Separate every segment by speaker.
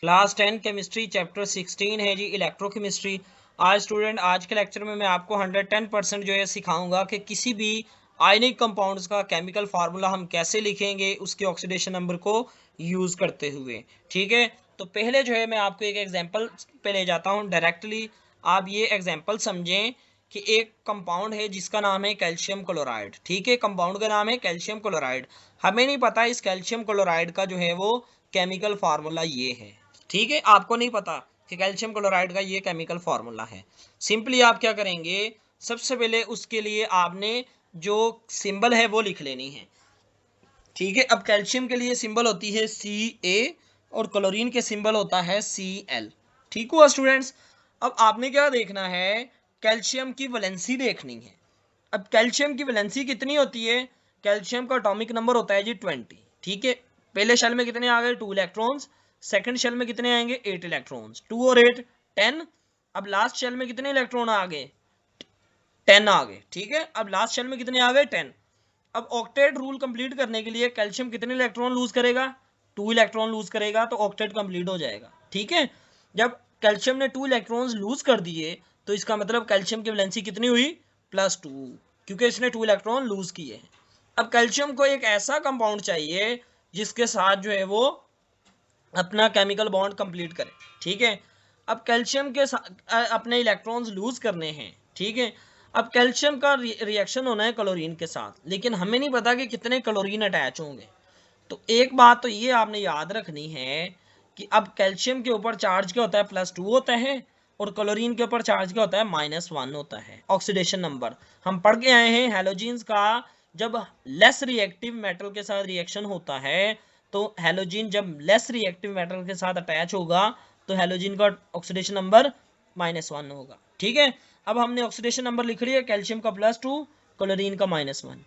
Speaker 1: Class 10 chemistry chapter 16 है जी electrochemistry. आज student आज के लेक्चर में मैं आपको 110% जो है सिखाऊंगा कि किसी भी आयनिक कंपाउंड्स का केमिकल फार्मूला हम कैसे लिखेंगे उसके ऑक्सीडेशन नंबर को यूज़ करते हुए। ठीक है, तो पहले जो है मैं आपको एक एग्जांपल पे ले जाता हूँ डायरेक्टली। आप ये एग्जांपल समझें कि एक कंपाउंड है जिसका नाम है कैल्शियम क्लोराइड। ठीक है, कंपाउंड का नाम है कैल्शियम क्लोराइड। हमें नहीं पता इस कैल्शियम क्लोराइड का जो है वो केमिकल फार्मूला ये है। ठीक है, आपको नहीं पता कि कैल्शियम क्लोराइड का ये केमिकल फार्मूला है। सिंपली आप क्या करेंगे, सबसे पहले उसके लिए आपने जो सिंबल है वो लिख लेनी है। ठीक है, अब कैल्शियम के लिए सिंबल होती है Ca और क्लोरीन के सिंबल होता है Cl। ठीक हुआ स्टूडेंट्स। अब आपने क्या देखना है, कैल्शियम की वैलेंसी देखनी है। अब कैल्शियम की वैलेंसी कितनी होती है, कैल्शियम का एटॉमिक नंबर होता है जी 20। ठीक है, पहले शेल में कितने आ गए 2 इलेक्ट्रॉन्स, सेकंड शेल में कितने आएंगे 8 इलेक्ट्रॉन्स, 2 और 8 10। अब लास्ट शेल में कितने इलेक्ट्रॉन आ गए 10 आ गए। ठीक है, अब लास्ट शेल में कितने आ गए 10। अब ऑक्टेट रूल कंप्लीट करने के लिए कैल्शियम कितने इलेक्ट्रॉन लूज करेगा, 2 इलेक्ट्रॉन लूज करेगा, तो ऑक्टेट कंप्लीट हो जाएगा। ठीक है, जब कैल्शियम ने 2 इलेक्ट्रॉन्स लूज कर दिए तो इसका मतलब कैल्शियम की वैलेंसी कितनी हुई +2, क्योंकि इसने 2 इलेक्ट्रॉन लूज किए हैं। अब कैल्शियम को एक ऐसा कंपाउंड चाहिए जिसके साथ जो है वो अपना केमिकल बॉन्ड कंप्लीट करे। ठीक है, अब कैल्शियम के अपने इलेक्ट्रॉन्स लूज करने हैं। ठीक है, अब कैल्शियम का रिएक्शन होना है क्लोरीन के साथ, लेकिन हमें नहीं पता कि कितने क्लोरीन अटैच होंगे। तो एक बात तो ये आपने याद रखनी है कि अब कैल्शियम के ऊपर चार्ज क्या होता है +2 होता है, और क्लोरीन के ऊपर चार्ज क्या होता है -1 होता है। ऑक्सीडेशन नंबर हम पढ़ के आए हैं हैलोजेंस का, जब लेस रिएक्टिव मेटल के साथ रिएक्शन होता है तो हैलोजन जब लेस रिएक्टिव मेटल के साथ अटैच होगा तो हैलोजन का ऑक्सीडेशन नंबर -1 होगा। ठीक है, अब हमने ऑक्सीडेशन नंबर लिख लिया, कैल्शियम का +2, क्लोरीन का -1।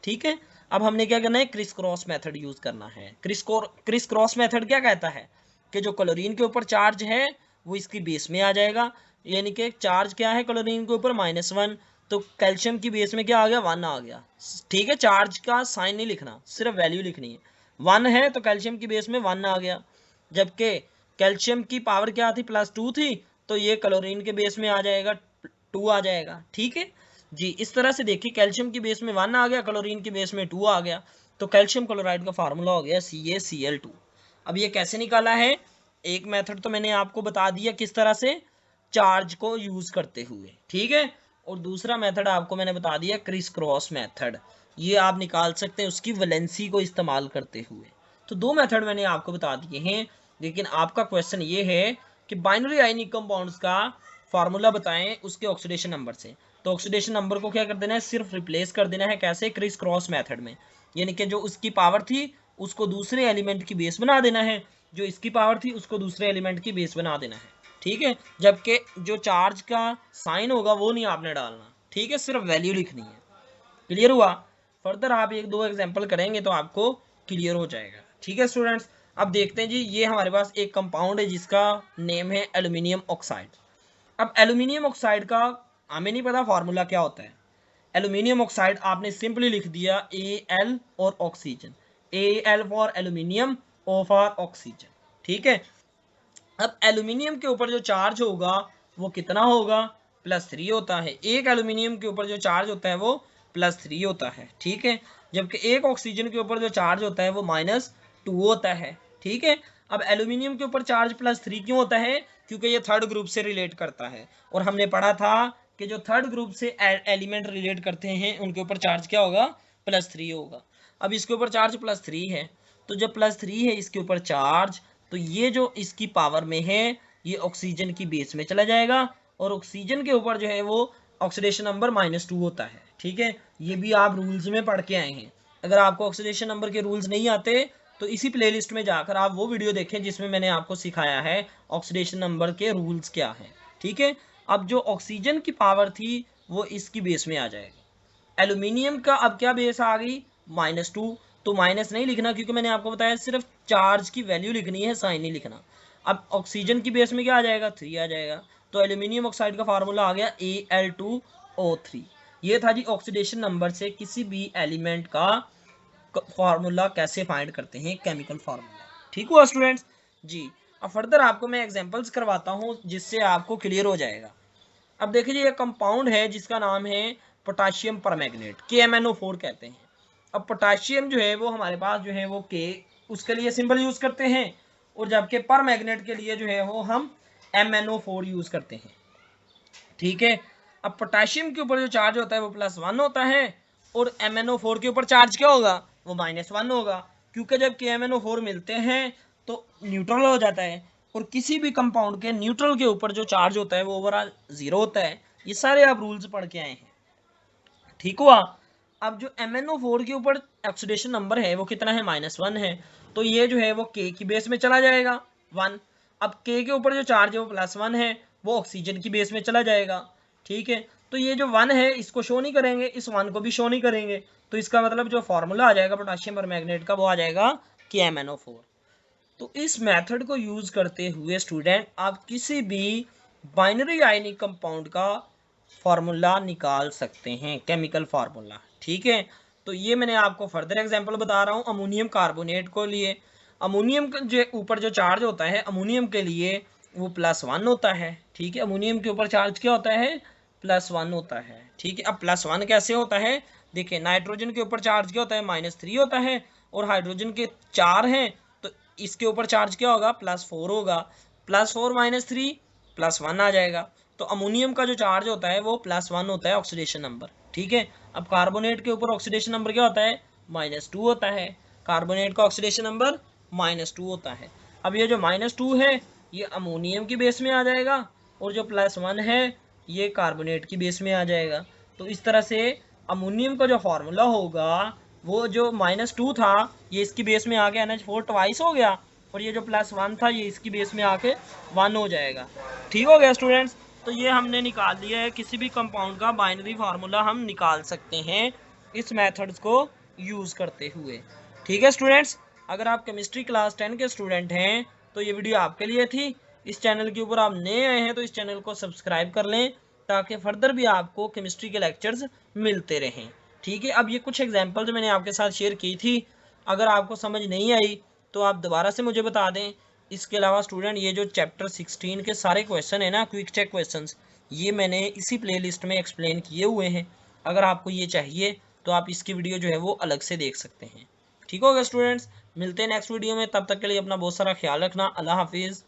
Speaker 1: ठीक है, अब हमने क्या करना है, क्रिस क्रॉस मेथड यूज करना है। क्रिस क्रॉस मेथड क्या कहता है कि जो क्लोरीन के ऊपर चार्ज है वो इसकी बेस में आ जाएगा, यानी कि चार्ज क्या है क्लोरीन के ऊपर -1, तो कैल्शियम की बेस में क्या आ गया 1 आ गया। ठीक है, चार्ज का साइन नहीं लिखना, सिर्फ वैल्यू लिखनी है। 1 है तो कैल्शियम की बेस में 1 आ गया, जबकि कैल्शियम की पावर क्या थी +2 थी, तो ये क्लोरीन के बेस में आ जाएगा 2 आ जाएगा। ठीक है जी, इस तरह से देखिए कैल्शियम की बेस में 1 आ गया, क्लोरीन की बेस में 2 आ गया, तो कैल्शियम क्लोराइड का फार्मूला हो गया CaCl2। अब ये कैसे निकाला है, एक मेथड तो मैंने आपको बता दिया किस तरह से, चार्ज को यूज करते हुए। ठीक है, और दूसरा मेथड आपको मैंने बता दिया क्रिस क्रॉस मेथड, ये आप निकाल सकते हैं उसकी वैलेंसी को इस्तेमाल करते हुए। तो 2 मेथड मैंने आपको बता दिए हैं, लेकिन आपका क्वेश्चन ये है कि बाइनरी आयनिक कंपाउंड्स का फार्मूला बताएं उसके ऑक्सीडेशन नंबर से। तो ऑक्सीडेशन नंबर को क्या कर देना है, सिर्फ रिप्लेस कर देना है, कैसे, क्रिस क्रॉस मेथड में, यानी कि जो उसकी पावर थी उसको दूसरे एलिमेंट की बेस बना देना है, जो इसकी पावर थी उसको दूसरे एलिमेंट की बेस बना देना है। ठीक है, जबकि जो चार्ज का साइन होगा वो नहीं आपने डालना। ठीक है, सिर्फ वैल्यू लिखनी है। क्लियर हुआ, फर्दर आप 1-2 एग्जांपल करेंगे तो आपको क्लियर हो जाएगा। ठीक है स्टूडेंट्स, अब देखते हैं जी, ये हमारे पास एक कंपाउंड है जिसका नेम है एल्यूमिनियम ऑक्साइड। अब एल्यूमिनियम ऑक्साइड का हमें नहीं पता फार्मूला क्या होता है। एल्यूमिनियम ऑक्साइड आपने सिंपली लिख दिया Al और oxygen, Al for aluminium, O for oxygen. ठीक है, अब एल्यूमिनियम के ऊपर जो चार्ज होगा वो कितना होगा, +3 होता है। एक एल्यूमिनियम के ऊपर जो चार्ज होता है वो +3 होता है। ठीक है, जबकि एक ऑक्सीजन के ऊपर जो चार्ज होता है वो -2 होता है। ठीक है, अब एल्यूमिनियम के ऊपर चार्ज +3 क्यों होता है, क्योंकि ये थर्ड ग्रुप से रिलेट करता है, और हमने पढ़ा था कि जो थर्ड ग्रुप से एलिमेंट रिलेट करते हैं उनके ऊपर चार्ज क्या होगा, +3 होगा। अब इसके ऊपर चार्ज +3 है, तो जब +3 है इसके ऊपर चार्ज, तो ये जो इसकी पावर में है ये ऑक्सीजन की बेस में चला जाएगा, और ऑक्सीजन के ऊपर जो है वो ऑक्सीडेशन नंबर -2 होता है। ठीक है, ये भी आप रूल्स में पढ़ के आए हैं। अगर आपको ऑक्सीडेशन नंबर के रूल्स नहीं आते तो इसी प्लेलिस्ट में जाकर आप वो वीडियो देखें जिसमें मैंने आपको सिखाया है ऑक्सीडेशन नंबर के रूल्स क्या है। ठीक है, अब जो ऑक्सीजन की पावर थी वो इसकी बेस में आ जाएगी। एल्यूमिनियम का अब क्या बेस आ गई -2, तो माइनस नहीं लिखना क्योंकि मैंने आपको बताया सिर्फ चार्ज की वैल्यू लिखनी है, साइन नहीं लिखना। अब ऑक्सीजन की बेस में क्या आ जाएगा, 3 आ जाएगा, तो एल्यूमिनियम ऑक्साइड का फार्मूला आ गया Al2O3। ये था जी ऑक्सीडेशन नंबर से किसी भी एलिमेंट का फार्मूला कैसे फाइंड करते हैं, केमिकल फार्मूला। ठीक हुआ स्टूडेंट्स जी। अब फर्दर आपको मैं एग्जांपल्स करवाता हूँ जिससे आपको क्लियर हो जाएगा। अब देखिए ये कंपाउंड है जिसका नाम है पोटाशियम परमैंगनेट, KMnO4 कहते हैं। अब पोटाशियम जो है वो हमारे पास जो है वो K उसके लिए सिंबल यूज करते हैं, और जबकि परमैंगनेट के लिए जो है वो हम MnO4 यूज करते हैं। ठीक है, अब पोटाशियम के ऊपर जो चार्ज होता है वो +1 होता है, और MnO4 के ऊपर चार्ज क्या होगा, वो -1 होगा, क्योंकि जब KMnO4 मिलते हैं तो न्यूट्रल हो जाता है, और किसी भी कंपाउंड के न्यूट्रल के ऊपर जो चार्ज होता है वो ओवरऑल 0 होता है। ये सारे आप रूल्स पढ़ के आए हैं, ठीक हुआ। अब जो MnO4 के ऊपर ऑक्सीडेशन नंबर है वो कितना है, -1 है, तो ये जो है वो K की बेस में चला जाएगा 1। अब K के ऊपर जो चार्ज है वो +1 है, वो ऑक्सीजन की बेस में चला जाएगा। ठीक है, तो ये जो 1 है इसको शो नहीं करेंगे, इस 1 को भी शो नहीं करेंगे, तो इसका मतलब जो फॉर्मूला आ जाएगा पोटाशियम परमैंगनेट का वो आ जाएगा KMnO4। तो इस मेथड को यूज करते हुए स्टूडेंट आप किसी भी बाइनरी आयनिक कंपाउंड का फार्मूला निकाल सकते हैं, केमिकल फार्मूला। ठीक है, तो ये मैंने आपको फर्दर एग्जांपल बता रहा हूँ अमोनियम कार्बोनेट को लिए। अमोनियम के ऊपर जो चार्ज होता है अमोनियम के लिए वो +1 होता है। ठीक है, अमोनियम के ऊपर चार्ज क्या होता है, +1 होता है। ठीक है, अब +1 कैसे होता है, देखिए नाइट्रोजन के ऊपर चार्ज क्या होता है, -3 होता है, और हाइड्रोजन के 4 हैं तो इसके ऊपर चार्ज क्या होगा, +4 होगा। +4 - 3 +1 आ जाएगा। तो अमोनियम का जो चार्ज होता है वो +1 होता है ऑक्सीडेशन नंबर। ठीक है, अब कार्बोनेट के ऊपर ऑक्सीडेशन नंबर क्या होता है, -2 होता है। कार्बोनेट का ऑक्सीडेशन नंबर -2 होता है। अब ये जो -2 है ये अमोनियम की बेस में आ जाएगा, और जो +1 है ये कार्बोनेट की बेस में आ जाएगा। तो इस तरह से अमोनियम का जो फार्मूला होगा वो जो -2 था ये इसकी बेस में आके NH4 ट्वाइस हो गया, और ये जो +1 था ये इसकी बेस में आके 1 हो जाएगा। ठीक हो गया स्टूडेंट्स, तो ये हमने निकाल लिया है, किसी भी कंपाउंड का बाइनरी फार्मूला हम निकाल सकते हैं इस मेथड्स को यूज करते हुए। ठीक है स्टूडेंट्स, अगर आप केमिस्ट्री क्लास 10 के स्टूडेंट हैं तो ये वीडियो आपके लिए थी। इस चैनल के ऊपर आप नए आए हैं तो इस चैनल को सब्सक्राइब कर लें ताकि फर्दर भी आपको केमिस्ट्री के लेक्चर्स मिलते रहें। ठीक है, अब ये कुछ एग्जांपल्स मैंने आपके साथ शेयर की थी, अगर आपको समझ नहीं आई तो आप दोबारा से मुझे बता दें। इसके अलावा स्टूडेंट ये जो चैप्टर 16 के सारे क्वेश्चन है ना, क्विक चेक क्वेश्चंस, ये मैंने इसी प्लेलिस्ट में एक्सप्लेन किए हुए हैं। अगर आपको ये चाहिए तो आप इसकी वीडियो जो है वो अलग से देख सकते हैं। ठीक होगा स्टूडेंट्स, मिलते हैं नेक्स्ट वीडियो में, तब तक के लिए अपना बहुत सारा ख्याल रखना। अल्लाह हाफिज़।